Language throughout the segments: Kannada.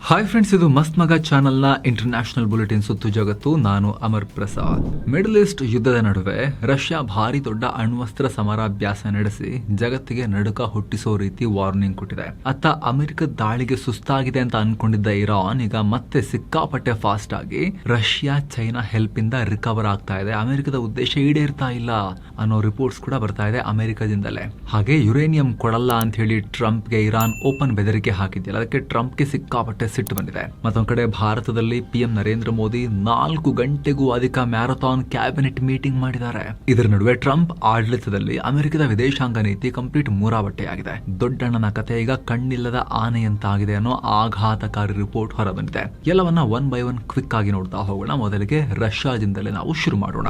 ಹಾಯ್ ಫ್ರೆಂಡ್ಸ್, ಇದು ಮಸ್ತ್ ಮಗ ಚಾನೆಲ್ನ ಇಂಟರ್ನ್ಯಾಷನಲ್ ಬುಲೆಟಿನ್ ಸುತ್ತು ಜಗತ್ತು. ನಾನು ಅಮರ್ ಪ್ರಸಾದ್. ಮಿಡಲ್ ಈಸ್ಟ್ ಯುದ್ಧದ ನಡುವೆ ರಷ್ಯಾ ಭಾರಿ ದೊಡ್ಡ ಅಣ್ವಸ್ತ್ರ ಸಮರಾಭ್ಯಾಸ ನಡೆಸಿ ಜಗತ್ತಿಗೆ ನಡುಕ ಹುಟ್ಟಿಸೋ ರೀತಿ ವಾರ್ನಿಂಗ್ ಕೊಟ್ಟಿದೆ. ಅತ್ತ ಅಮೆರಿಕದ ದಾಳಿಗೆ ಸುಸ್ತಾಗಿದೆ ಅಂತ ಅನ್ಕೊಂಡಿದ್ದ ಇರಾನ್ ಈಗ ಮತ್ತೆ ಸಿಕ್ಕಾಪಟ್ಟೆ ಫಾಸ್ಟ್ ಆಗಿ ರಷ್ಯಾ ಚೈನಾ ಹೆಲ್ಪ್ ಇಂದ ರಿಕವರ್ ಆಗ್ತಾ ಇದೆ. ಅಮೆರಿಕದ ಉದ್ದೇಶ ಈಡೇರ್ತಾ ಇಲ್ಲ ಅನ್ನೋ ರಿಪೋರ್ಟ್ಸ್ ಕೂಡ ಬರ್ತಾ ಇದೆ ಅಮೆರಿಕದಿಂದಲೇ. ಹಾಗೆ ಯುರೇನಿಯಂ ಕೊಡಲ್ಲ ಅಂತ ಹೇಳಿ ಟ್ರಂಪ್ಗೆ ಇರಾನ್ ಓಪನ್ ಬೆದರಿಕೆ ಹಾಕಿದ್ಯಲ್ಲ, ಅದಕ್ಕೆ ಟ್ರಂಪ್ಗೆ ಸಿಕ್ಕಾಪಟ್ಟೆ ಸಿಟ್ಟು ಬಂದಿದೆ. ಮತ್ತೊಂದ್ ಕಡೆ ಭಾರತದಲ್ಲಿ ಪಿಎಂ ನರೇಂದ್ರ ಮೋದಿ 4 ಗಂಟೆಗೂ ಅಧಿಕ ಮ್ಯಾರಥಾನ್ ಕ್ಯಾಬಿನೆಟ್ ಮೀಟಿಂಗ್ ಮಾಡಿದ್ದಾರೆ. ಇದರ ನಡುವೆ ಟ್ರಂಪ್ ಆಡಳಿತದಲ್ಲಿ ಅಮೆರಿಕದ ವಿದೇಶಾಂಗ ನೀತಿ ಕಂಪ್ಲೀಟ್ ಮೂರಾಬಟ್ಟೆಯಾಗಿದೆ. ದೊಡ್ಡಣ್ಣನ ಕತೆ ಈಗ ಕಣ್ಣಿಲ್ಲದ ಆನೆಯಂತಾಗಿದೆ ಅನ್ನೋ ಆಘಾತಕಾರಿ ರಿಪೋರ್ಟ್ ಹೊರಬಂದಿದೆ. ಎಲ್ಲವನ್ನ ಒನ್ ಬೈ ಒನ್ ಕ್ವಿಕ್ ಆಗಿ ನೋಡ್ತಾ ಹೋಗೋಣ. ಮೊದಲಿಗೆ ರಷ್ಯಾದಿಂದಲೇ ನಾವು ಶುರು ಮಾಡೋಣ.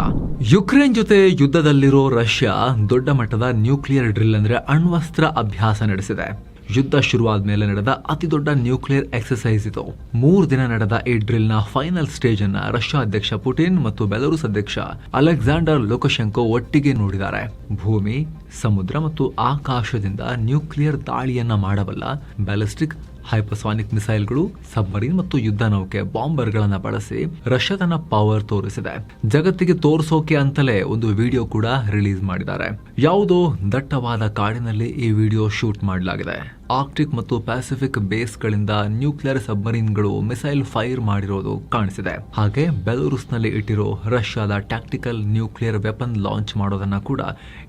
ಯುಕ್ರೇನ್ ಜೊತೆ ಯುದ್ಧದಲ್ಲಿರೋ ರಷ್ಯಾ ದೊಡ್ಡ ಮಟ್ಟದ ನ್ಯೂಕ್ಲಿಯರ್ ಡ್ರಿಲ್ ಅಂದ್ರೆ ಅಣ್ವಸ್ತ್ರ ಅಭ್ಯಾಸ ನಡೆಸಿದೆ. ಯುದ್ಧ ಶುರುವಾದ ಮೇಲೆ ನಡೆದ ಅತಿ ದೊಡ್ಡ ನ್ಯೂಕ್ಲಿಯರ್ ಎಕ್ಸರ್ಸೈಸ್ ಇದು. 3 ದಿನ ನಡೆದ ಈ ಡ್ರಿಲ್ ನ ಫೈನಲ್ ಸ್ಟೇಜ್ ಅನ್ನ ರಷ್ಯಾ ಅಧ್ಯಕ್ಷ ಪುಟಿನ್ ಮತ್ತು ಬೆಲರುಸ್ ಅಧ್ಯಕ್ಷ ಅಲೆಕ್ಸಾಂಡರ್ ಲುಕಶೆಂಕೋ ಒಟ್ಟಿಗೆ ನೋಡಿದ್ದಾರೆ. ಭೂಮಿ, ಸಮುದ್ರ ಮತ್ತು ಆಕಾಶದಿಂದ ನ್ಯೂಕ್ಲಿಯರ್ ದಾಳಿಯನ್ನ ಮಾಡಬಲ್ಲ ಬ್ಯಾಲಿಸ್ಟಿಕ್ ಹೈಪರ್ಸಾನಿಕ್ ಮಿಸೈಲ್ಗಳು, ಸಬ್ಮರೀನ್ ಮತ್ತು ಯುದ್ಧ ನೌಕೆ ಬಾಂಬರ್ಗಳನ್ನ ಬಳಸಿ ರಷ್ಯಾ ತನ್ನ ಪವರ್ ತೋರಿಸಿದೆ. ಜಗತ್ತಿಗೆ ತೋರಿಸೋಕೆ ಅಂತಲೇ ಒಂದು ವಿಡಿಯೋ ಕೂಡ ರಿಲೀಸ್ ಮಾಡಿದ್ದಾರೆ. ಯಾವುದೋ ದಟ್ಟವಾದ ಕಾಡಿನಲ್ಲಿ ಈ ವಿಡಿಯೋ ಶೂಟ್ ಮಾಡಲಾಗಿದೆ. ಆರ್ಕ್ಟಿಕ್ ಮತ್ತು ಪ್ಯಾಸಿಫಿಕ್ ಬೇಸ್ ಗಳಿಂದ ನ್ಯೂಕ್ಲಿಯರ್ ಸಬ್ಮರೀನ್ಗಳು ಮಿಸೈಲ್ ಫೈರ್ ಮಾಡಿರೋದು ಕಾಣಿಸಿದೆ. ಹಾಗೆ ಬೆಲರುಸ್ ನಲ್ಲಿ ಇಟ್ಟಿರೋ ರಷ್ಯಾದ ಟ್ಯಾಕ್ಟಿಕಲ್ ನ್ಯೂಕ್ಲಿಯರ್ ವೆಪನ್ ಲಾಂಚ್ ಮಾಡೋದನ್ನ ಕೂಡ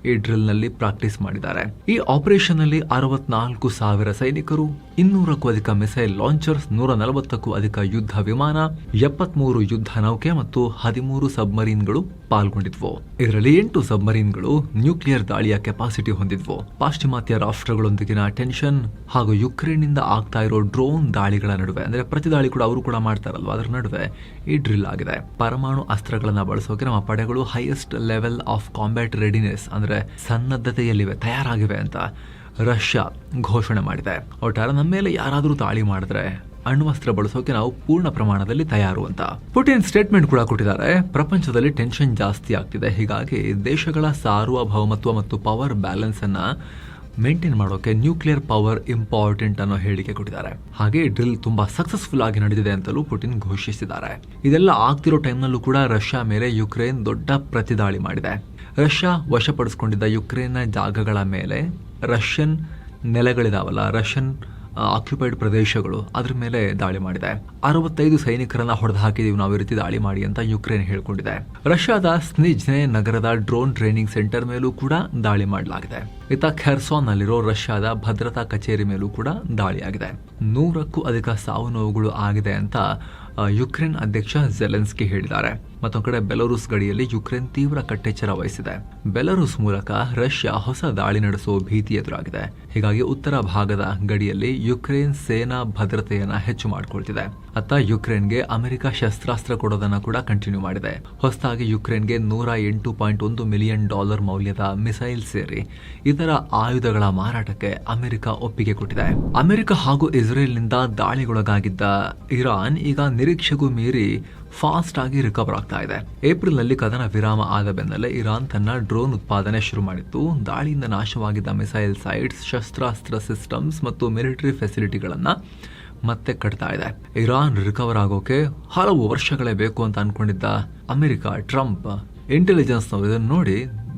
ಈ ಡ್ರಿಲ್ ನಲ್ಲಿ ಪ್ರಾಕ್ಟೀಸ್ ಮಾಡಿದ್ದಾರೆ. ಈ ಆಪರೇಷನ್ ನಲ್ಲಿ 64,000 ಸೈನಿಕರು, 200ಕ್ಕೂ ಅಧಿಕ ಮಿಸೈಲ್ ಲಾಂಚರ್ಸ್, 140ಕ್ಕೂ ಅಧಿಕ ಯುದ್ಧ ವಿಮಾನ, 73 ಯುದ್ಧ ನೌಕೆ ಮತ್ತು 13 ಸಬ್ಮರೀನ್ಗಳು ಪಾಲ್ಗೊಂಡಿದ್ವು. ಇದರಲ್ಲಿ 8 ಸಬ್ಮರೀನ್ಗಳು ನ್ಯೂಕ್ಲಿಯರ್ ದಾಳಿಯ ಕೆಪಾಸಿಟಿ ಹೊಂದಿದ್ವು. ಪಾಶ್ಚಿಮಾತ್ಯ ರಾಷ್ಟ್ರಗಳೊಂದಿಗಿನ ಟೆನ್ಷನ್ ಹಾಗೂ ಯುಕ್ರೇನ್ ನಿಂದ ಆಗ್ತಾ ಇರೋ ಡ್ರೋನ್ ದಾಳಿಗಳ ನಡುವೆ, ಅಂದ್ರೆ ಪ್ರತಿ ದಾಳಿ ಕೂಡ ಅವರು ಕೂಡ ಮಾಡ್ತಾರಲ್ವಾ, ಅದರ ನಡುವೆ ಈ ಡ್ರಿಲ್ ಆಗಿದೆ. ಪರಮಾಣು ಅಸ್ತ್ರಗಳನ್ನ ಬಳಸೋಕೆ ನಮ್ಮ ಪಡೆಗಳು highest level of combat readiness ಅಂದ್ರೆ ಸನ್ನದ್ಧತೆಯಲ್ಲಿವೆ, ತಯಾರಾಗಿವೆ ಅಂತ ರಷ್ಯಾ ಘೋಷಣೆ ಮಾಡಿದೆ. ಒಟ್ಟಾರೆ ನಮ್ಮ ಮೇಲೆ ಯಾರಾದರೂ ದಾಳಿ ಮಾಡಿದ್ರೆ ಅಣ್ವಸ್ತ್ರ ಬಳಸೋಕೆ ನಾವು ಪೂರ್ಣ ಪ್ರಮಾಣದಲ್ಲಿ ತಯಾರು ಅಂತ ಪುಟಿನ್ ಸ್ಟೇಟ್ಮೆಂಟ್ ಕೂಡ ಕೊಟ್ಟಿದ್ದಾರೆ. ಪ್ರಪಂಚದಲ್ಲಿ ಟೆನ್ಷನ್ ಜಾಸ್ತಿ ಆಗ್ತಿದೆ, ಹೀಗಾಗಿ ದೇಶಗಳ ಸಾರ್ವಭೌಮತ್ವ ಮತ್ತು ಪವರ್ ಬ್ಯಾಲೆನ್ಸ್ ಅನ್ನ ಮೇಂಟೈನ್ ಮಾಡೋಕೆ ನ್ಯೂಕ್ಲಿಯರ್ ಪವರ್ ಇಂಪಾರ್ಟೆಂಟ್ ಅನ್ನೋ ಹೇಳಿಕೆ ಕೊಟ್ಟಿದ್ದಾರೆ. ಹಾಗೆ ಡ್ರಿಲ್ ತುಂಬಾ ಸಕ್ಸಸ್ಫುಲ್ ಆಗಿ ನಡೆದಿದೆ ಅಂತಲೂ ಪುಟಿನ್ ಘೋಷಿಸಿದ್ದಾರೆ. ಇದೆಲ್ಲ ಆಗ್ತಿರೋ ಟೈಮ್ನಲ್ಲೂ ಕೂಡ ರಷ್ಯಾ ಮೇಲೆ ಯುಕ್ರೇನ್ ದೊಡ್ಡ ಪ್ರತಿದಾಳಿ ಮಾಡಿದೆ. ರಷ್ಯಾ ವಶಪಡಿಸಿಕೊಂಡಿದ್ದ ಯುಕ್ರೇನ್ನ ಜಾಗಗಳ ಮೇಲೆ ರಷ್ಯನ್ ನೆಲೆಗಳಿದಾವಲ್ಲ, ರಷ್ಯನ್ ಆಕ್ಯುಪೈಡ್ ಪ್ರದೇಶಗಳು, ಅದ್ರ ಮೇಲೆ ದಾಳಿ ಮಾಡಿದೆ. 65 ಸೈನಿಕರನ್ನ ಹೊಡೆದು ಹಾಕಿದೀವಿ ನಾವು ಈ ರೀತಿ ದಾಳಿ ಮಾಡಿ ಅಂತ ಯುಕ್ರೇನ್ ಹೇಳ್ಕೊಂಡಿದೆ. ರಷ್ಯಾದ ಸ್ನಿಜ್ನೆ ನಗರದ ಡ್ರೋನ್ ಟ್ರೈನಿಂಗ್ ಸೆಂಟರ್ ಮೇಲೂ ಕೂಡ ದಾಳಿ ಮಾಡಲಾಗಿದೆ. ಇತ್ತ ಖೆರ್ಸಾನ್ ನಲ್ಲಿರೋ ರಷ್ಯಾದ ಭದ್ರತಾ ಕಚೇರಿ ಮೇಲೂ ಕೂಡ ದಾಳಿಯಾಗಿದೆ. 100ಕ್ಕೂ ಅಧಿಕ ಸಾವು ನೋವುಗಳು ಆಗಿದೆ ಅಂತ ಯುಕ್ರೇನ್ ಅಧ್ಯಕ್ಷ ಜೆಲೆನ್ಸ್ಕಿ ಹೇಳಿದ್ದಾರೆ. ಮತ್ತೊಂದು ಕಡೆ ಬೆಲರುಸ್ ಗಡಿಯಲ್ಲಿ ಯುಕ್ರೇನ್ ತೀವ್ರ ಕಟ್ಟೆಚ್ಚರ ವಹಿಸಿದೆ. ಬೆಲರುಸ್ ಮೂಲಕ ರಷ್ಯಾ ಹೊಸ ದಾಳಿ ನಡೆಸುವ ಭೀತಿ ಎದುರಾಗಿದೆ. ಹೀಗಾಗಿ ಉತ್ತರ ಭಾಗದ ಗಡಿಯಲ್ಲಿ ಯುಕ್ರೇನ್ ಸೇನಾ ಭದ್ರತೆಯನ್ನ ಹೆಚ್ಚು ಮಾಡಿಕೊಳ್ತಿದೆ. ಅತ್ತ ಯುಕ್ರೇನ್ಗೆ ಅಮೆರಿಕ ಶಸ್ತ್ರಾಸ್ತ್ರ ಕೊಡೋದನ್ನ ಕೂಡ ಕಂಟಿನ್ಯೂ ಮಾಡಿದೆ. ಹೊಸದಾಗಿ ಯುಕ್ರೇನ್ಗೆ $108.1 ಮಿಲಿಯನ್ ಮೌಲ್ಯದ ಮಿಸೈಲ್ ಸೇರಿ ಇತರ ಆಯುಧಗಳ ಮಾರಾಟಕ್ಕೆ ಅಮೆರಿಕ ಒಪ್ಪಿಗೆ ಕೊಟ್ಟಿದೆ. ಅಮೆರಿಕ ಹಾಗೂ ಇಸ್ರೇಲ್ನಿಂದ ದಾಳಿಗೊಳಗಾಗಿದ್ದ ಇರಾನ್ ಈಗ ನಿರೀಕ್ಷೆಗೂ ಮೀರಿ ಫಾಸ್ಟ್ ಆಗಿ ರಿಕವರ್ ಆಗ್ತಾ ಇದೆ. ಏಪ್ರಿಲ್ ನಲ್ಲಿ ಕದನ ವಿರಾಮ ಆದ ಬೆನ್ನಲ್ಲೇ ಇರಾನ್ ತನ್ನ ಡ್ರೋನ್ ಉತ್ಪಾದನೆ ಶುರು ಮಾಡಿತ್ತು. ದಾಳಿಯಿಂದ ನಾಶವಾಗಿದ್ದ ಮಿಸೈಲ್ ಸೈಟ್ಸ್, ಶಸ್ತ್ರಾಸ್ತ್ರ ಸಿಸ್ಟಮ್ಸ್ ಮತ್ತು ಮಿಲಿಟರಿ ಫೆಸಿಲಿಟಿಗಳನ್ನ ಮತ್ತೆ ಕಟ್ತಾ ಇದೆ. ಇರಾನ್ ರಿಕವರ್ ಆಗೋಕೆ ಹಲವು ವರ್ಷಗಳೇ ಬೇಕು ಅಂತ ಅನ್ಕೊಂಡಿದ್ದ ಅಮೆರಿಕ, ಟ್ರಂಪ್ ಇಂಟೆಲಿಜೆನ್ಸ್ನವರು ಇದನ್ನು ನೋಡಿ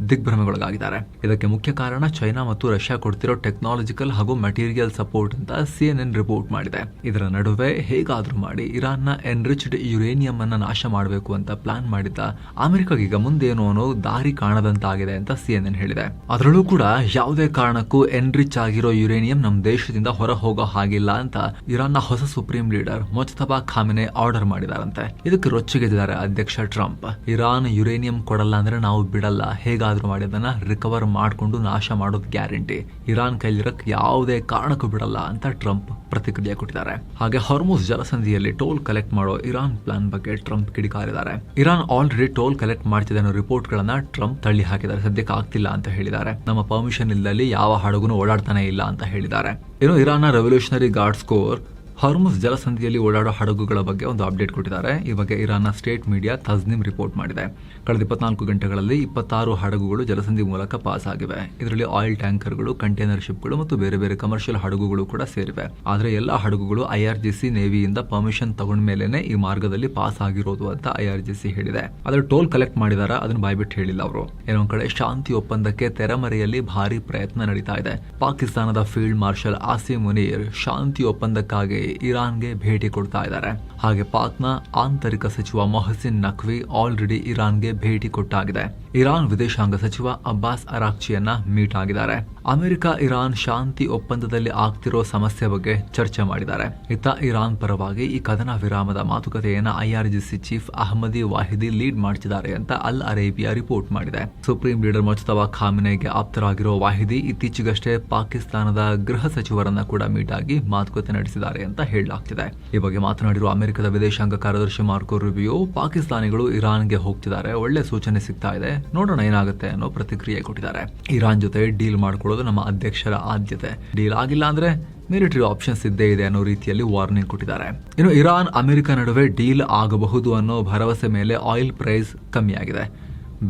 ದಿಗ್ಭ್ರಮೆಗೊಳಗಾಗಿದ್ದಾರೆ. ಇದಕ್ಕೆ ಮುಖ್ಯ ಕಾರಣ ಚೈನಾ ಮತ್ತು ರಷ್ಯಾ ಕೊಡ್ತಿರೋ ಟೆಕ್ನಾಲಜಿಕಲ್ ಹಾಗೂ ಮೆಟೀರಿಯಲ್ ಸಪೋರ್ಟ್ ಅಂತ CNN ರಿಪೋರ್ಟ್ ಮಾಡಿದೆ. ಇದರ ನಡುವೆ ಹೇಗಾದ್ರೂ ಮಾಡಿ ಇರಾನ್ನ ಎನ್ರಿಚ್ಡ್ ಯುರೇನಿಯಂ ಅನ್ನ ನಾಶ ಮಾಡಬೇಕು ಅಂತ ಪ್ಲಾನ್ ಮಾಡಿದ್ದ ಅಮೆರಿಕಗೀಗ ಮುಂದೇನೋ ಅನ್ನೋ ದಾರಿ ಕಾಣದಂತಾಗಿದೆ ಅಂತ CNN ಹೇಳಿದೆ. ಅದರಲ್ಲೂ ಕೂಡ ಯಾವುದೇ ಕಾರಣಕ್ಕೂ ಎನ್ರಿಚ್ ಆಗಿರೋ ಯುರೇನಿಯಂ ನಮ್ಮ ದೇಶದಿಂದ ಹೊರ ಹೋಗೋ ಹಾಗಿಲ್ಲ ಅಂತ ಇರಾನ್ನ ಹೊಸ ಸುಪ್ರೀಂ ಲೀಡರ್ ಮೊಜ್ತಬಾ ಖಾಮೆನೆ ಆರ್ಡರ್ ಮಾಡಿದಾರಂತೆ. ಇದಕ್ಕೆ ರೊಚ್ಚಿಗೆದ್ದಿದ್ದಾರೆ ಅಧ್ಯಕ್ಷ ಟ್ರಂಪ್. ಇರಾನ್ ಯುರೇನಿಯಂ ಕೊಡಲ್ಲ ಅಂದ್ರೆ ನಾವು ಬಿಡಲ್ಲ, ಹೇಗಾದ್ರೂ ಮಾಡಿ ಅದನ್ನ ರಿಕವರ್ ಮಾಡಿಕೊಂಡು ನಾಶ ಮಾಡೋದು ಗ್ಯಾರಂಟಿ, ಇರಾನ್ ಕೈಲಿರಕ್ ಯಾವುದೇ ಕಾರಣಕ್ಕೂ ಬಿಡಲ್ಲ ಅಂತ ಟ್ರಂಪ್ ಪ್ರತಿಕ್ರಿಯೆ ಕೊಟ್ಟಿದ್ದಾರೆ. ಹಾಗೆ ಹಾರ್ಮುಜ್ ಜಲಸಂಧಿಯಲ್ಲಿ ಟೋಲ್ ಕಲೆಕ್ಟ್ ಮಾಡೋ ಇರಾನ್ ಪ್ಲಾನ್ ಬಗ್ಗೆ ಟ್ರಂಪ್ ಕಿಡಿಕಾರಿದ್ದಾರೆ. ಇರಾನ್ ಆಲ್ರೆಡಿ ಟೋಲ್ ಕಲೆಕ್ಟ್ ಮಾಡ್ತಿದೆ ಅನ್ನೋ ರಿಪೋರ್ಟ್ ಗಳನ್ನ ಟ್ರಂಪ್ ತಳ್ಳಿ ಹಾಕಿದ್ದಾರೆ. ಸದ್ಯಕ್ಕೆ ಆಗ್ತಿಲ್ಲ ಅಂತ ಹೇಳಿದ್ದಾರೆ. ನಮ್ಮ ಪರ್ಮಿಷನ್ ಇಲ್ಲದಲ್ಲಿ ಯಾವ ಹಡಗುನು ಓಡಾಡ್ತಾನೆ ಇಲ್ಲ ಅಂತ ಹೇಳಿದ್ದಾರೆ. ಇನ್ನು ಇರಾನ್ನ ರೆವಲ್ಯೂಷನರಿ ಗಾರ್ಡ್ಸ್ ಕೋರ್ ಹಾರ್ಮುಸ್ ಜಲಸಂಧಿಯಲ್ಲಿ ಓಡಾಡೋ ಹಡಗುಗಳ ಬಗ್ಗೆ ಒಂದು ಅಪ್ಡೇಟ್ ಕೊಟ್ಟಿದ್ದಾರೆ. ಈ ಬಗ್ಗೆ ಇರಾನ್ನ ಸ್ಟೇಟ್ ಮೀಡಿಯಾ ತಜ್ನಿಮ್ ರಿಪೋರ್ಟ್ ಮಾಡಿದೆ. ಕಳೆದ 24 ಗಂಟೆಗಳಲ್ಲಿ 26 ಹಡಗುಗಳು ಜಲಸಂಧಿ ಮೂಲಕ ಪಾಸ್ ಆಗಿವೆ. ಇದರಲ್ಲಿ ಆಯಿಲ್ ಟ್ಯಾಂಕರ್ಗಳು, ಕಂಟೈನರ್ ಶಿಪ್ಗಳು ಮತ್ತು ಬೇರೆ ಬೇರೆ ಕಮರ್ಷಿಯಲ್ ಹಡಗುಗಳು ಕೂಡ ಸೇರಿವೆ. ಆದರೆ ಎಲ್ಲಾ ಹಡಗುಗಳು IRGC ನೇವಿಯಿಂದ ಪರ್ಮಿಷನ್ ತಗೊಂಡ ಮೇಲೆನೆ ಈ ಮಾರ್ಗದಲ್ಲಿ ಪಾಸ್ ಆಗಿರೋದು ಅಂತ IRGC ಹೇಳಿದೆ. ಆದ್ರೆ ಟೋಲ್ ಕಲೆಕ್ಟ್ ಮಾಡಿದಾರ, ಅದನ್ನ ಬಾಯ್ಬಿಟ್ಟು ಹೇಳಿಲ್ಲ ಅವರು. ಏನೊಂದ್ ಕಡೆ ಶಾಂತಿ ಒಪ್ಪಂದಕ್ಕೆ ತೆರೆಮರೆಯಲ್ಲಿ ಭಾರಿ ಪ್ರಯತ್ನ ನಡೀತಾ ಇದೆ. ಪಾಕಿಸ್ತಾನದ ಫೀಲ್ಡ್ ಮಾರ್ಷಲ್ ಆಸಿಮ್ ಮುನೀರ್ ಶಾಂತಿ ಒಪ್ಪಂದಕ್ಕಾಗಿ ಇರಾನ್ಗೆ ಭೇಟಿ ಕೊಡ್ತಾ ಇದ್ದಾರೆ. ಹಾಗೆ ಪಾಕ್ನ ಆಂತರಿಕ ಸಚಿವ ಮೊಹಸಿನ್ ನಖ್ವಿ ಆಲ್ರೆಡಿ ಇರಾನ್ಗೆ ಭೇಟಿ ಕೊಟ್ಟಾಗಿದೆ. ಇರಾನ್ ವಿದೇಶಾಂಗ ಸಚಿವ ಅಬ್ಬಾಸ್ ಅರಾಕ್ಚಿಯನ್ನ ಮೀಟ್ ಆಗಿದ್ದಾರೆ. ಅಮೆರಿಕ ಇರಾನ್ ಶಾಂತಿ ಒಪ್ಪಂದದಲ್ಲಿ ಆಗ್ತಿರೋ ಸಮಸ್ಯೆ ಬಗ್ಗೆ ಚರ್ಚೆ ಮಾಡಿದ್ದಾರೆ. ಇತ್ತ ಇರಾನ್ ಪರವಾಗಿ ಈ ಕದನ ವಿರಾಮದ ಮಾತುಕತೆಯನ್ನ IRGC ಚೀಫ್ ಅಹ್ಮದಿ ವಾಹಿದಿ ಲೀಡ್ ಮಾಡ್ತಿದ್ದಾರೆ ಅಂತ ಅಲ್ ಅರೇಬಿಯಾ ರಿಪೋರ್ಟ್ ಮಾಡಿದೆ. ಸುಪ್ರೀಂ ಲೀಡರ್ ಮುಜ್ತಬಾ ಖಾಮೆನಿಗೆ ಆಪ್ತರಾಗಿರೋ ವಾಹಿದಿ ಇತ್ತೀಚೆಗಷ್ಟೇ ಪಾಕಿಸ್ತಾನದ ಗೃಹ ಸಚಿವರನ್ನ ಕೂಡ ಮೀಟ್ ಆಗಿ ಮಾತುಕತೆ ನಡೆಸಿದ್ದಾರೆ ಅಂತ ಹೇಳಲಾಗ್ತಿದೆ. ಈ ಬಗ್ಗೆ ಮಾತನಾಡಿರುವ ಅಮೆರಿಕದ ವಿದೇಶಾಂಗ ಕಾರ್ಯದರ್ಶಿ ಮಾರ್ಕೋ ರುಬಿಯೋ, ಪಾಕಿಸ್ತಾನಿಗಳು ಇರಾನ್ಗೆ ಹೋಗ್ತಿದ್ದಾರೆ, ಒಳ್ಳೆ ಸೂಚನೆ ಸಿಗ್ತಾ ಇದೆ, ನೋಡೋಣ ಏನಾಗುತ್ತೆ ಅನ್ನೋ ಪ್ರತಿಕ್ರಿಯೆ ಕೊಟ್ಟಿದ್ದಾರೆ. ಇರಾನ್ ಜೊತೆ ಡೀಲ್ ಮಾಡ್ಕೊಳ್ಳೋದು ನಮ್ಮ ಅಧ್ಯಕ್ಷರ ಆದ್ಯತೆ, ಡೀಲ್ ಆಗಿಲ್ಲ ಅಂದ್ರೆ ಮಿಲಿಟರಿ ಆಪ್ಷನ್ಸ್ ಇದ್ದೇ ಇದೆ ಅನ್ನೋ ರೀತಿಯಲ್ಲಿ ವಾರ್ನಿಂಗ್ ಕೊಟ್ಟಿದ್ದಾರೆ. ಇನ್ನು ಇರಾನ್ ಅಮೆರಿಕ ನಡುವೆ ಡೀಲ್ ಆಗಬಹುದು ಅನ್ನೋ ಭರವಸೆ ಮೇಲೆ ಆಯಿಲ್ ಪ್ರೈಸ್ ಕಮ್ಮಿಯಾಗಿದೆ.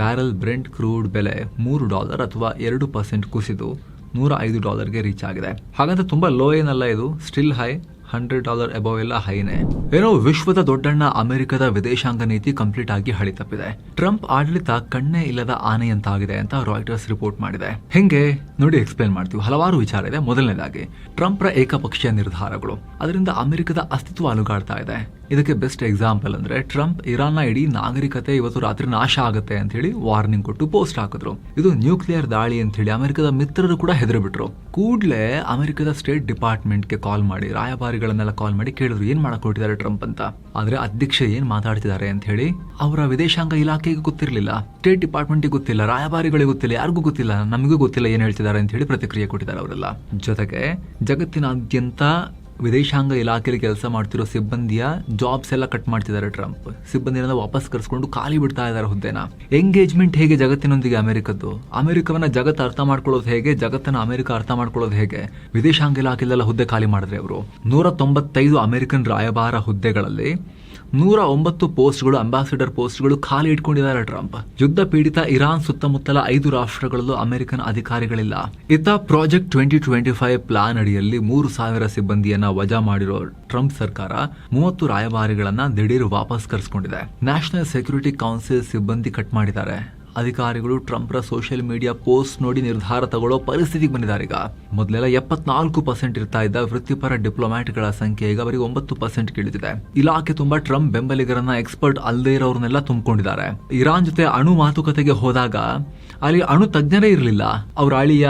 ಬ್ಯಾರೆಲ್ ಬ್ರೆಂಟ್ ಕ್ರೂಡ್ ಬೆಲೆ $3 ಅಥವಾ 2% ಕುಸಿದು $105 ರೀಚ್ ಆಗಿದೆ. ಹಾಗಂತ ತುಂಬಾ ಲೋ ಏನಲ್ಲ, ಇದು ಸ್ಟಿಲ್ ಹೈ. $100 ಅಬೌವ್ ಎಲ್ಲ ಹೈನೇ. ಏನೋ ವಿಶ್ವದ ದೊಡ್ಡಣ್ಣ ಅಮೆರಿಕದ ವಿದೇಶಾಂಗ ನೀತಿ ಕಂಪ್ಲೀಟ್ ಆಗಿ ಹಳಿ ತಪ್ಪಿದೆ. ಟ್ರಂಪ್ ಆಡಳಿತ ಕಣ್ಣೇ ಇಲ್ಲದ ಆನೆಯಂತಾಗಿದೆ ಅಂತ ರಾಯ್ಟರ್ಸ್ ರಿಪೋರ್ಟ್ ಮಾಡಿದೆ. ಹೆಂಗೆ ನೋಡಿ ಎಕ್ಸ್ಪ್ಲೇನ್ ಮಾಡ್ತೀವಿ. ಹಲವಾರು ವಿಚಾರ ಇದೆ. ಮೊದಲನೇದಾಗಿ ಟ್ರಂಪ್ರ ಏಕಪಕ್ಷೀಯ ನಿರ್ಧಾರಗಳು, ಅದರಿಂದ ಅಮೆರಿಕದ ಅಸ್ತಿತ್ವ ಅಲುಗಾಡ್ತಾ ಇದೆ. ಇದಕ್ಕೆ ಬೆಸ್ಟ್ ಎಕ್ಸಾಂಪಲ್ ಅಂದ್ರೆ ಟ್ರಂಪ್ ಇರಾನ್ನ ಇಡೀ ನಾಗರಿಕತೆ ಇವತ್ತು ರಾತ್ರಿ ನಾಶ ಆಗುತ್ತೆ ಅಂತ ಹೇಳಿ ವಾರ್ನಿಂಗ್ ಕೊಟ್ಟು ಪೋಸ್ಟ್ ಹಾಕಿದ್ರು. ಇದು ನ್ಯೂಕ್ಲಿಯರ್ ದಾಳಿ ಅಂತ ಹೇಳಿ ಅಮೆರಿಕದ ಮಿತ್ರರು ಕೂಡ ಹೆದರ್ಬಿಟ್ರು. ಕೂಡಲೇ ಅಮೆರಿಕದ ಸ್ಟೇಟ್ ಡಿಪಾರ್ಟ್ಮೆಂಟ್ಗೆ ಕಾಲ್ ಮಾಡಿ, ರಾಯಭಾರಿಗಳನ್ನೆಲ್ಲ ಕಾಲ್ ಮಾಡಿ ಕೇಳಿದ್ರು ಏನ್ ಮಾಡಕ್ ಹೊರಟಿದ್ದಾರೆ ಟ್ರಂಪ್ ಅಂತ. ಆದ್ರೆ ಅಧ್ಯಕ್ಷ ಏನ್ ಮಾತಾಡ್ತಿದ್ದಾರೆ ಅಂತ ಹೇಳಿ ಅವರ ವಿದೇಶಾಂಗ ಇಲಾಖೆಗೆ ಗೊತ್ತಿರಲಿಲ್ಲ, ಸ್ಟೇಟ್ ಡಿಪಾರ್ಟ್ಮೆಂಟ್ಗೆ ಗೊತ್ತಿಲ್ಲ, ರಾಯಭಾರಿಗಳಿಗೆ ಗೊತ್ತಿಲ್ಲ, ಯಾರಿಗೂ ಗೊತ್ತಿಲ್ಲ, ನಮಗೂ ಗೊತ್ತಿಲ್ಲ ಏನ್ ಹೇಳ್ತಿದ್ದಾರೆ ಅಂತ ಹೇಳಿ ಪ್ರತಿಕ್ರಿಯೆ ಕೊಟ್ಟಿದ್ದಾರೆ ಅವರೆಲ್ಲ. ಜೊತೆಗೆ ಜಗತ್ತಿನಾದ್ಯಂತ ವಿದೇಶಾಂಗ ಇಲಾಖೆಯಲ್ಲಿ ಕೆಲಸ ಮಾಡ್ತಿರೋ ಸಿಬ್ಬಂದಿಯ ಜಾಬ್ಸ್ ಎಲ್ಲ ಕಟ್ ಮಾಡ್ತಿದ್ದಾರೆ ಟ್ರಂಪ್. ಸಿಬ್ಬಂದಿನ ವಾಪಸ್ ಕರ್ಸ್ಕೊಂಡು ಖಾಲಿ ಬಿಡ್ತಾ ಇದ್ದಾರೆ ಹುದ್ದೆನ. ಎಂಗೇಜ್ಮೆಂಟ್ ಹೇಗೆ ಜಗತ್ತಿನೊಂದಿಗೆ ಅಮೆರಿಕದ್ದು? ಅಮೆರಿಕವನ್ನ ಜಗತ್ತು ಅರ್ಥ ಮಾಡ್ಕೊಳ್ಳೋದು ಹೇಗೆ? ಜಗತ್ತನ್ನ ಅಮೆರಿಕ ಅರ್ಥ ಮಾಡ್ಕೊಳ್ಳೋದು ಹೇಗೆ? ವಿದೇಶಾಂಗ ಇಲಾಖೆಯಲ್ಲೆಲ್ಲ ಹುದ್ದೆ ಖಾಲಿ ಮಾಡಿದ್ರೆ ಅವರು 195 ಅಮೆರಿಕನ್ ರಾಯಭಾರ ಹುದ್ದೆಗಳಲ್ಲಿ 109 ಪೋಸ್ಟ್ಗಳು, ಅಂಬಾಸಿಡರ್ ಪೋಸ್ಟ್ಗಳು ಖಾಲಿ ಇಟ್ಕೊಂಡಿದ್ದಾರೆ ಟ್ರಂಪ್. ಯುದ್ಧ ಪೀಡಿತ ಇರಾನ್ ಸುತ್ತಮುತ್ತಲ 5 ರಾಷ್ಟ್ರಗಳಲ್ಲೂ ಅಮೆರಿಕನ್ ಅಧಿಕಾರಿಗಳಿಲ್ಲ. ಇತ್ತ ಪ್ರಾಜೆಕ್ಟ್ 2025 ಪ್ಲಾನ್ ಅಡಿಯಲ್ಲಿ 3,000 ಸಿಬ್ಬಂದಿಯನ್ನ ವಜಾ ಮಾಡಿರೋ ಟ್ರಂಪ್ ಸರ್ಕಾರ 30 ರಾಯಭಾರಿಗಳನ್ನ ದಿಢೀರ್ ವಾಪಸ್ ಕರೆಸ್ಕೊಂಡಿದೆ. ನ್ಯಾಷನಲ್ ಸೆಕ್ಯೂರಿಟಿ ಕೌನ್ಸಿಲ್ ಸಿಬ್ಬಂದಿ ಕಟ್ ಮಾಡಿದ್ದಾರೆ. ಅಧಿಕಾರಿಗಳು ಟ್ರಂಪ್ರ ಸೋಷಿಯಲ್ ಮೀಡಿಯಾ ಪೋಸ್ಟ್ ನೋಡಿ ನಿರ್ಧಾರ ತಗೊಳ್ಳೋ ಪರಿಸ್ಥಿತಿಗೆ ಬಂದಿದ್ದಾರೆ. ಈಗ ಮೊದಲೆಲ್ಲ 74% ಇರ್ತಾ ಇದ್ದ ವೃತ್ತಿಪರ ಡಿಪ್ಲೊಮ್ಯಾಟ್ಗಳ ಸಂಖ್ಯೆ ಈಗ ಅವರಿಗೆ 9% ಇಳಿದಿದೆ. ಇಲಾಖೆ ತುಂಬಾ ಟ್ರಂಪ್ ಬೆಂಬಲಿಗರನ್ನ, ಎಕ್ಸ್ಪರ್ಟ್ ಅಲ್ಲದೆ ಇರೋರ್ನೆಲ್ಲ ತುಂಬಿಕೊಂಡಿದ್ದಾರೆ. ಇರಾನ್ ಜೊತೆ ಅಣು ಮಾತುಕತೆಗೆ ಹೋದಾಗ ಅಲ್ಲಿ ಅಣು ತಜ್ಞರೇ ಇರಲಿಲ್ಲ. ಅವ್ರ ಅಳಿಯ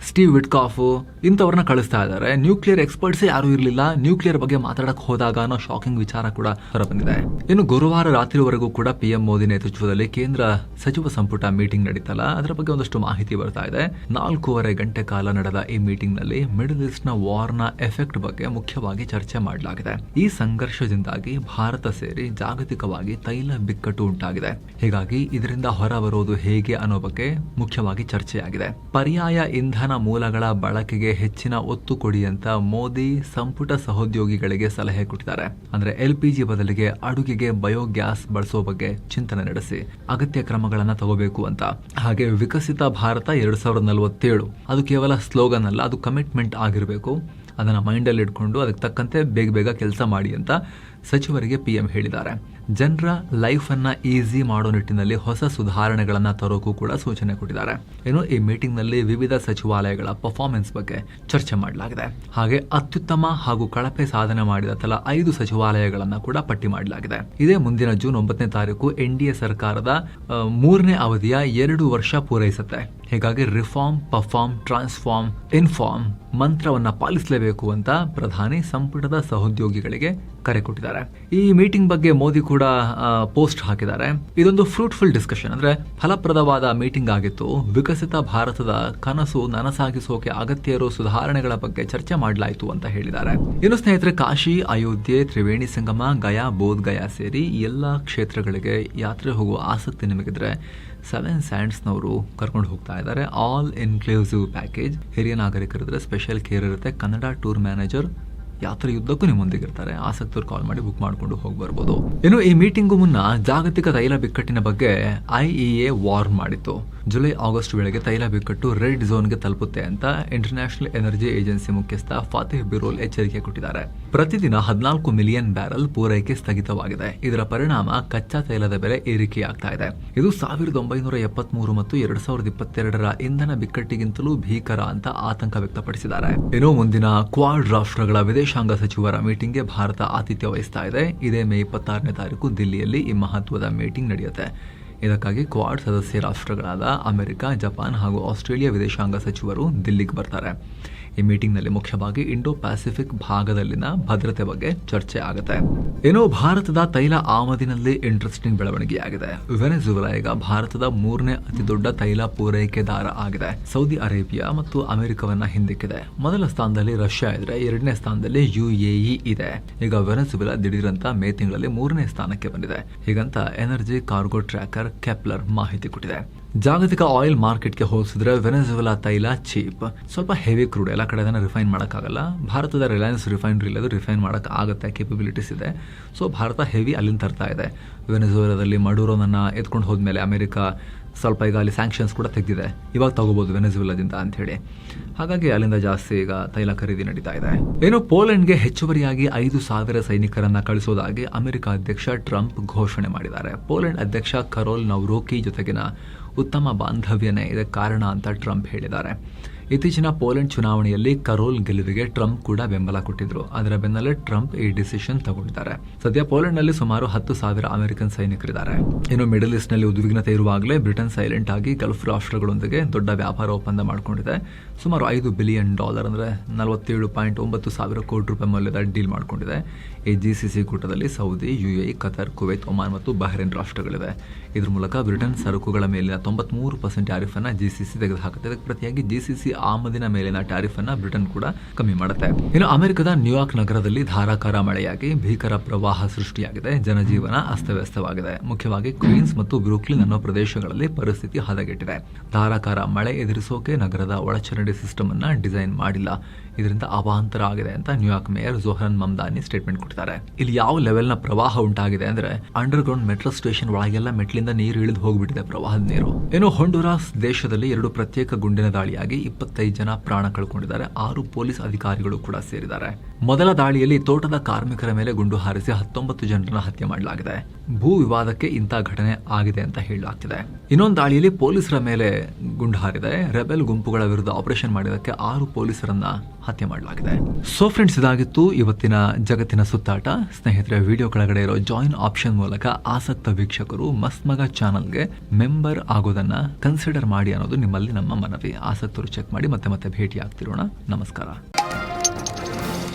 ಸ್ಟೀವ್ ವಿಟ್ಕಾಫ್ ಇಂಥವ್ರನ್ನ ಕಳಿಸ್ತಾ ಇದ್ದಾರೆ. ನ್ಯೂಕ್ಲಿಯರ್ ಎಕ್ಸ್ಪರ್ಟ್ಸೇ ಯಾರು ಇರಲಿಲ್ಲ ನ್ಯೂಕ್ಲಿಯರ್ ಬಗ್ಗೆ ಮಾತಾಡಕ್ ಹೋದಾಗ ಅನ್ನೋ ಶಾಕಿಂಗ್ ವಿಚಾರ ಕೂಡ ಹೊರಬಂದಿದೆ. ಇನ್ನು ಗುರುವಾರ ರಾತ್ರಿವರೆಗೂ ಕೂಡ PM ಮೋದಿ ನೇತೃತ್ವದಲ್ಲಿ ಕೇಂದ್ರ ಸಚಿವ ಸಂಪುಟ ಮೀಟಿಂಗ್ ನಡೀತಲ್ಲ, ಅದರ ಬಗ್ಗೆ ಒಂದಷ್ಟು ಮಾಹಿತಿ ಬರ್ತಾ ಇದೆ. 4.5 ಗಂಟೆ ಕಾಲ ನಡೆದ ಈ ಮೀಟಿಂಗ್ ನಲ್ಲಿ ಮಿಡಲ್ ಈಸ್ಟ್ ನ ವಾರ್ ನ ಎಫೆಕ್ಟ್ ಬಗ್ಗೆ ಮುಖ್ಯವಾಗಿ ಚರ್ಚೆ ಮಾಡಲಾಗಿದೆ. ಈ ಸಂಘರ್ಷದಿಂದಾಗಿ ಭಾರತ ಸೇರಿ ಜಾಗತಿಕವಾಗಿ ತೈಲ ಬಿಕ್ಕಟ್ಟು ಉಂಟಾಗಿದೆ. ಹೀಗಾಗಿ ಇದರಿಂದ ಹೊರಬರೋದು ಹೇಗೆ ಅನ್ನೋ ಬಗ್ಗೆ ಮುಖ್ಯವಾಗಿ ಚರ್ಚೆಯಾಗಿದೆ. ಪರ್ಯಾಯ ಇಂಧನ ಮೂಲಗಳ ಬಳಕೆಗೆ ಹೆಚ್ಚಿನ ಒತ್ತು ಕೊಡಿ ಅಂತ ಮೋದಿ ಸಂಪುಟ ಸಹೋದ್ಯೋಗಿಗಳಿಗೆ ಸಲಹೆ ಕೊಟ್ಟಿದ್ದಾರೆ. ಅಂದ್ರೆ LPG ಬದಲಿಗೆ ಅಡುಗೆಗೆ ಬಯೋಗ್ಯಾಸ್ ಬಳಸೋ ಬಗ್ಗೆ ಚಿಂತನೆ ನಡೆಸಿ ಅಗತ್ಯ ಕ್ರಮಗಳನ್ನ ತಗೋಬೇಕು ಅಂತ. ಹಾಗೆ ವಿಕಸಿತ ಭಾರತ 2047 ಅದು ಕೇವಲ ಸ್ಲೋಗನ್ ಅಲ್ಲ, ಅದು ಕಮಿಟ್ಮೆಂಟ್ ಆಗಿರಬೇಕು. ಅದನ್ನ ಮೈಂಡ್ ಅಲ್ಲಿ ಇಟ್ಕೊಂಡು ಅದಕ್ಕೆ ತಕ್ಕಂತೆ ಬೇಗ ಕೆಲಸ ಮಾಡಿ ಅಂತ ಸಚಿವರಿಗೆ PM ಹೇಳಿದ್ದಾರೆ. ಜನರ ಲೈಫ್ ಅನ್ನ ಈಸಿ ಮಾಡೋ ನಿಟ್ಟಿನಲ್ಲಿ ಹೊಸ ಸುಧಾರಣೆಗಳನ್ನ ತರೋಕು ಕೂಡ ಸೂಚನೆ ಕೊಟ್ಟಿದ್ದಾರೆ. ಇನ್ನು ಈ ಮೀಟಿಂಗ್ ನಲ್ಲಿ ವಿವಿಧ ಸಚಿವಾಲಯಗಳ ಪರ್ಫಾರ್ಮೆನ್ಸ್ ಬಗ್ಗೆ ಚರ್ಚೆ ಮಾಡಲಾಗಿದೆ. ಹಾಗೆ ಅತ್ಯುತ್ತಮ ಹಾಗೂ ಕಳಪೆ ಸಾಧನೆ ಮಾಡಿದ ತಲಾ 5 ಸಚಿವಾಲಯಗಳನ್ನ ಕೂಡ ಪಟ್ಟಿ ಮಾಡಲಾಗಿದೆ. ಇದೇ ಮುಂದಿನ ಜೂನ್ 9ನೇ ತಾರೀಕು NDA ಸರ್ಕಾರದ 3ನೇ ಅವಧಿಯ 2 ವರ್ಷ ಪೂರೈಸುತ್ತೆ. ಹೀಗಾಗಿ ರಿಫಾರ್ಮ್, ಪರ್ಫಾರ್ಮ್, ಟ್ರಾನ್ಸ್ಫಾರ್ಮ್, ಇನ್ಫಾರ್ಮ್ ಮಂತ್ರವನ್ನ ಪಾಲಿಸಲೇಬೇಕು ಅಂತ ಪ್ರಧಾನಿ ಸಂಪುಟದ ಸಹೋದ್ಯೋಗಿಗಳಿಗೆ ಕರೆ ಕೊಟ್ಟಿದ್ದಾರೆ. ಈ ಮೀಟಿಂಗ್ ಬಗ್ಗೆ ಮೋದಿ ಕೂಡ ಪೋಸ್ಟ್ ಹಾಕಿದ್ದಾರೆ. ಇದೊಂದು ಫ್ರೂಟ್ಫುಲ್ ಡಿಸ್ಕಷನ್, ಅಂದ್ರೆ ಫಲಪ್ರದವಾದ ಮೀಟಿಂಗ್ ಆಗಿತ್ತು. ವಿಕಸಿತ ಭಾರತದ ಕನಸು ನನಸಾಗಿಸೋಕೆ ಅಗತ್ಯ ಇರೋ ಸುಧಾರಣೆಗಳ ಬಗ್ಗೆ ಚರ್ಚೆ ಮಾಡಲಾಯಿತು ಅಂತ ಹೇಳಿದ್ದಾರೆ. ಇನ್ನು ಸ್ನೇಹಿತರೆ, ಕಾಶಿ, ಅಯೋಧ್ಯೆ, ತ್ರಿವೇಣಿ ಸಂಗಮ, ಗಯಾ, ಬೋಧ್ ಗಯಾ ಸೇರಿ ಎಲ್ಲಾ ಕ್ಷೇತ್ರಗಳಿಗೆ ಯಾತ್ರೆ ಹೋಗುವ ಆಸಕ್ತಿ ನಿಮಗಿದ್ರೆ 7 ಸ್ಯಾಂಡ್ಸ್ನವರು ಕರ್ಕೊಂಡು ಹೋಗ್ತಾ ಇದ್ದಾರೆ. All inclusive package. ಹಿರಿಯ ನಾಗರಿಕರಿದ್ರೆ ಸ್ಪೆಷಲ್ ಕೇರ್ ಇರುತ್ತೆ. ಕನ್ನಡ ಟೂರ್ ಮ್ಯಾನೇಜರ್ ಯಾತ್ರೆಯುದ್ದಕ್ಕೂ ನಿಮ್ಮೊಂದಿಗಿರ್ತಾರೆ. ಆಸಕ್ತರು ಕಾಲ್ ಮಾಡಿ ಬುಕ್ ಮಾಡಿಕೊಂಡು ಹೋಗಿ ಬರ್ಬೋದು. ಇನ್ನು ಈ ಮೀಟಿಂಗು ಮುನ್ನ ಜಾಗತಿಕ ತೈಲ ಬಿಕ್ಕಟ್ಟಿನ ಬಗ್ಗೆ IEA ವಾರ್ನ್ ಮಾಡಿತ್ತು. ಜುಲೈ ಆಗಸ್ಟ್ ವೇಳೆಗೆ ತೈಲ ಬಿಕ್ಕಟ್ಟು ರೆಡ್ ಝೋನ್ಗೆ ತಲುಪುತ್ತೆ ಅಂತ ಇಂಟರ್ನ್ಯಾಷನಲ್ ಎನರ್ಜಿ ಏಜೆನ್ಸಿ ಮುಖ್ಯಸ್ಥ ಫಾತಿಹ್ ಬಿರೋಲ್ ಎಚ್ಚರಿಕೆ ಕೊಟ್ಟಿದ್ದಾರೆ. ಪ್ರತಿದಿನ 14 ಮಿಲಿಯನ್ ಬ್ಯಾರಲ್ ಪೂರೈಕೆ ಸ್ಥಗಿತವಾಗಿದೆ. ಇದರ ಪರಿಣಾಮ ಕಚ್ಚಾ ತೈಲದ ಬೆಲೆ ಏರಿಕೆಯಾಗ್ತಾ ಇದೆ. ಇದು 1973 ಮತ್ತು 2022ರ ಇಂಧನ ಬಿಕ್ಕಟ್ಟಿಗಿಂತಲೂ ಭೀಕರ ಅಂತ ಆತಂಕ ವ್ಯಕ್ತಪಡಿಸಿದ್ದಾರೆ. ಇನ್ನು ಮುಂದಿನ ಕ್ವಾಡ್ ರಾಷ್ಟ್ರಗಳ ವಿದೇಶಾಂಗ ಸಚಿವರ ಮೀಟಿಂಗ್ಗೆ ಭಾರತ ಆತಿಥ್ಯ ವಹಿಸ್ತಾ ಇದೆ. ಇದೇ ಮೇ 26ನೇ ತಾರೀಕು ದಿಲ್ಲಿಯಲ್ಲಿ ಈ ಮಹತ್ವದ ಮೀಟಿಂಗ್ ನಡೆಯುತ್ತೆ. ಇದಕ್ಕಾಗಿ ಕ್ವಾಡ್ ಸದಸ್ಯ ರಾಷ್ಟ್ರಗಳಾದ ಅಮೆರಿಕ, ಜಪಾನ್ ಹಾಗೂ ಆಸ್ಟ್ರೇಲಿಯಾ ವಿದೇಶಾಂಗ ಸಚಿವರು ದಿಲ್ಲಿಗೆ ಬರ್ತಾರೆ. ಈ ಮೀಟಿಂಗ್ನಲ್ಲಿ ಮುಖ್ಯವಾಗಿ ಇಂಡೋ ಪ್ಯಾಸಿಫಿಕ್ ಭಾಗದಲ್ಲಿನ ಭದ್ರತೆ ಬಗ್ಗೆ ಚರ್ಚೆ ಆಗುತ್ತೆ. ಇನ್ನು ಭಾರತದ ತೈಲ ಆಮದಿನಲ್ಲಿ ಇಂಟ್ರೆಸ್ಟಿಂಗ್ ಬೆಳವಣಿಗೆಯಾಗಿದೆ. ವೆನೆಜುವೆಲಾ ಈಗ ಭಾರತದ 3ನೇ ಅತಿ ದೊಡ್ಡ ತೈಲ ಪೂರೈಕೆದಾರ ಆಗಿದೆ. ಸೌದಿ ಅರೇಬಿಯಾ ಮತ್ತು ಅಮೆರಿಕವನ್ನ ಹಿಂದಿಕ್ಕಿದೆ. ಮೊದಲ ಸ್ಥಾನದಲ್ಲಿ ರಷ್ಯಾ ಇದ್ರೆ 2ನೇ ಸ್ಥಾನದಲ್ಲಿ UAE ಇದೆ. ಈಗ ವೆನೆಜುವೆಲಾ ದಿಢೀರಂತ ಮೇ ತಿಂಗಳಲ್ಲಿ 3ನೇ ಸ್ಥಾನಕ್ಕೆ ಬಂದಿದೆ. ಹೀಗಂತ ಎನರ್ಜಿ ಕಾರ್ಗೋ ಟ್ರ್ಯಾಕರ್ ಕೆಪ್ಲರ್ ಮಾಹಿತಿ ಕೊಟ್ಟಿದೆ. ಜಾಗತಿಕ ಆಯಿಲ್ ಮಾರ್ಕೆಟ್ಗೆ ಹೋಲಿಸಿದ್ರೆ ವೆನೆಜುವೆಲಾ ತೈಲ ಚೀಪ್, ಸ್ವಲ್ಪ ಹೆವಿ ಕ್ರೂಡ್, ಎಲ್ಲ ಕಡೆ ಅದನ್ನು ರಿಫೈನ್ ಮಾಡೋಕ್ಕಾಗಲ್ಲ. ಭಾರತದ ರಿಲಯನ್ಸ್ ರಿಫೈನರಿ ಅದು ರಿಫೈನ್ ಮಾಡೋಕ್ಕೆ ಆಗುತ್ತೆ, ಕೇಪಬಿಲಿಟೀಸ್ ಇದೆ. ಸೊ ಭಾರತ ಹೆವಿ ಅಲ್ಲಿಂದ ತರ್ತಾ ಇದೆ. ವೆನೆಜುವೆಲಾದಲ್ಲಿ ಮಡೂರೋನನ್ನು ಎತ್ಕೊಂಡು ಹೋದ್ಮೇಲೆ ಅಮೆರಿಕ ಸ್ವಲ್ಪ ಈಗ ಅಲ್ಲಿ ಸ್ಯಾಂಕ್ಷನ್ಸ್ ಕೂಡ ತೆಗೆದಿದೆ. ಇವಾಗ ತಗೋಬಹುದು ವೆನೆಜುವೆಲಾದಿಂದ ಅಂತ ಹೇಳಿ. ಹಾಗಾಗಿ ಅಲ್ಲಿಂದ ಜಾಸ್ತಿ ಈಗ ತೈಲ ಖರೀದಿ ನಡೀತಾ ಇದೆ. ಏನು ಪೋಲೆಂಡ್ಗೆ ಹೆಚ್ಚುವರಿಯಾಗಿ 5,000 ಸೈನಿಕರನ್ನ ಕಳಿಸೋದಾಗಿ ಅಮೆರಿಕ ಅಧ್ಯಕ್ಷ ಟ್ರಂಪ್ ಘೋಷಣೆ ಮಾಡಿದ್ದಾರೆ. ಪೋಲೆಂಡ್ ಅಧ್ಯಕ್ಷ ಕರೋಲ್ ನವ್ರೋಕಿ ಜೊತೆಗಿನ ಉತ್ತಮ ಬಾಂಧವ್ಯನೇ ಇದಕ್ಕೆ ಕಾರಣ ಅಂತ ಟ್ರಂಪ್ ಹೇಳಿದ್ದಾರೆ. ಇತ್ತೀಚಿನ ಪೋಲೆಂಡ್ ಚುನಾವಣೆಯಲ್ಲಿ ಕರೋಲ್ ಗೆಲುವಿಗೆ ಟ್ರಂಪ್ ಕೂಡ ಬೆಂಬಲ ಕೊಟ್ಟಿದ್ರು. ಅದರ ಬೆನ್ನಲ್ಲೇ ಟ್ರಂಪ್ ಈ ಡಿಸಿಷನ್ ತಗೊಂಡಿದ್ದಾರೆ. ಸದ್ಯ ಪೋಲೆಂಡ್ನಲ್ಲಿ ಸುಮಾರು 10,000 ಅಮೆರಿಕನ್ ಸೈನಿಕರಿದ್ದಾರೆ. ಇನ್ನು ಮಿಡಲ್ ಈಸ್ಟ್ ನಲ್ಲಿ ಉದ್ವಿಗ್ನತೆ ಇರುವಾಗಲೇ ಬ್ರಿಟನ್ ಸೈಲೆಂಟ್ ಆಗಿ ಗಲ್ಫ್ ರಾಷ್ಟ್ರಗಳೊಂದಿಗೆ ದೊಡ್ಡ ವ್ಯಾಪಾರ ಒಪ್ಪಂದ ಮಾಡಿಕೊಂಡಿದೆ. ಸುಮಾರು $5 ಬಿಲಿಯನ್ ಅಂದ್ರೆ 47.9 ಸಾವಿರ ಕೋಟಿ ರೂಪಾಯಿ ಮೌಲ್ಯದ ಡೀಲ್ ಮಾಡಿಕೊಂಡಿದೆ. ಈ GCC ಕೂಟದಲ್ಲಿ Saudi, UAE, Qatar, Kuwait, Oman ಮತ್ತು ಬಹ್ರೇನ್ ರಾಷ್ಟ್ರಗಳಿವೆ. ಇದ್ರ ಮೂಲಕ ಬ್ರಿಟನ್ ಸರಕುಗಳ ಮೇಲಿನ 93% ಟ್ಯಾರಿಫ್ ಅನ್ನ GCC ತೆಗೆದುಹಾಕುತ್ತೆ. ಇದಕ್ಕೆ ಪ್ರತಿಯಾಗಿ GCC ಆಮದಿನ ಮೇಲಿನ ಟ್ಯಾರಿಫ್ ಅನ್ನ ಬ್ರಿಟನ್ ಕೂಡ ಕಮ್ಮಿ ಮಾಡುತ್ತೆ. ಇನ್ನು ಅಮೆರಿಕದ ನ್ಯೂಯಾರ್ಕ್ ನಗರದಲ್ಲಿ ಧಾರಾಕಾರ ಮಳೆಯಾಗಿ ಭೀಕರ ಪ್ರವಾಹ ಸೃಷ್ಟಿಯಾಗಿದೆ. ಜನಜೀವನ ಅಸ್ತವ್ಯಸ್ತವಾಗಿದೆ. ಮುಖ್ಯವಾಗಿ ಕ್ವೀನ್ಸ್ ಮತ್ತು ಬ್ರೂಕ್ಲಿನ್ ಅನ್ನೋ ಪ್ರದೇಶಗಳಲ್ಲಿ ಪರಿಸ್ಥಿತಿ ಹದಗೆಟ್ಟಿದೆ. ಧಾರಾಕಾರ ಮಳೆ ಎದುರಿಸೋಕೆ ನಗರದ ಒಳಚರಂಡಿ ಸಿಸ್ಟಮ್ ಅನ್ನ ಡಿಸೈನ್ ಮಾಡಿಲ್ಲ. ಇದರಿಂದ ಅವಾಂತರ ಆಗಿದೆ ಅಂತ ನ್ಯೂಯಾರ್ಕ್ ಮೇಯರ್ ಜೋಹರನ್ ಮಮ್ದಾನಿ ಸ್ಟೇಟ್ಮೆಂಟ್ ಕೊಟ್ಟಿದ್ದಾರೆ. ಇಲ್ಲಿ ಯಾವ ಲೆವೆಲ್ನ ಪ್ರವಾಹ ಉಂಟಾಗಿದೆ ಅಂದ್ರೆ ಅಂಡರ್ ಗ್ರೌಂಡ್ ಮೆಟ್ರೋ ಸ್ಟೇಷನ್ ಒಳಗೆಲ್ಲ ಮೆಟ್ಲಿಂದ ನೀರು ಇಳಿದು ಹೋಗ್ಬಿಟ್ಟಿದೆ, ಪ್ರವಾಹದ ನೀರು. ಇನ್ನು ಹೊಂಡುರಾಸ್ ದೇಶದಲ್ಲಿ 2 ಪ್ರತ್ಯೇಕ ಗುಂಡಿನ ದಾಳಿಯಾಗಿ 25 ಜನ ಪ್ರಾಣ ಕಳ್ಕೊಂಡಿದ್ದಾರೆ. 6 ಪೊಲೀಸ್ ಅಧಿಕಾರಿಗಳು ಕೂಡ ಸೇರಿದ್ದಾರೆ. ಮೊದಲ ದಾಳಿಯಲ್ಲಿ ತೋಟದ ಕಾರ್ಮಿಕರ ಮೇಲೆ ಗುಂಡು ಹಾರಿಸಿ 19 ಜನರನ್ನ ಹತ್ಯೆ ಮಾಡಲಾಗಿದೆ. ಭೂ ವಿವಾದಕ್ಕೆ ಇಂಥ ಘಟನೆ ಆಗಿದೆ ಅಂತ ಹೇಳಲಾಗ್ತಿದೆ. ಇನ್ನೊಂದು ದಾಳಿಯಲ್ಲಿ ಪೊಲೀಸರ ಮೇಲೆ ಗುಂಡು ಹಾರಿದೆ. ರೆಬೆಲ್ ಗುಂಪುಗಳ ವಿರುದ್ಧ ಆಪರೇಷನ್ ಮಾಡಿದಕ್ಕೆ 6 ಪೊಲೀಸರನ್ನ ಹತ್ಯೆ ಮಾಡಲಾಗಿದೆ. ಸೊ ಫ್ರೆಂಡ್ಸ್, ಇದಾಗಿತ್ತು ಇವತ್ತಿನ ಜಗತ್ತಿನ ಸುತ್ತಾಟ. ಸ್ನೇಹಿತರೆ, ವಿಡಿಯೋ ಕೆಳಗಡೆ ಇರೋ ಜಾಯಿನ್ ಆಪ್ಷನ್ ಮೂಲಕ ಆಸಕ್ತ ವೀಕ್ಷಕರು ಮಸ್ತ್ ಮಗ ಚಾನಲ್ಗೆ ಮೆಂಬರ್ ಆಗೋದನ್ನ ಕನ್ಸಿಡರ್ ಮಾಡಿ ಅನ್ನೋದು ನಿಮ್ಮಲ್ಲಿ ನಮ್ಮ ಮನವಿ. ಆಸಕ್ತರು ಚೆಕ್ ಮಾಡಿ ಮತ್ತೆ ಭೇಟಿ ಆಗ್ತಿರೋಣ. ನಮಸ್ಕಾರ.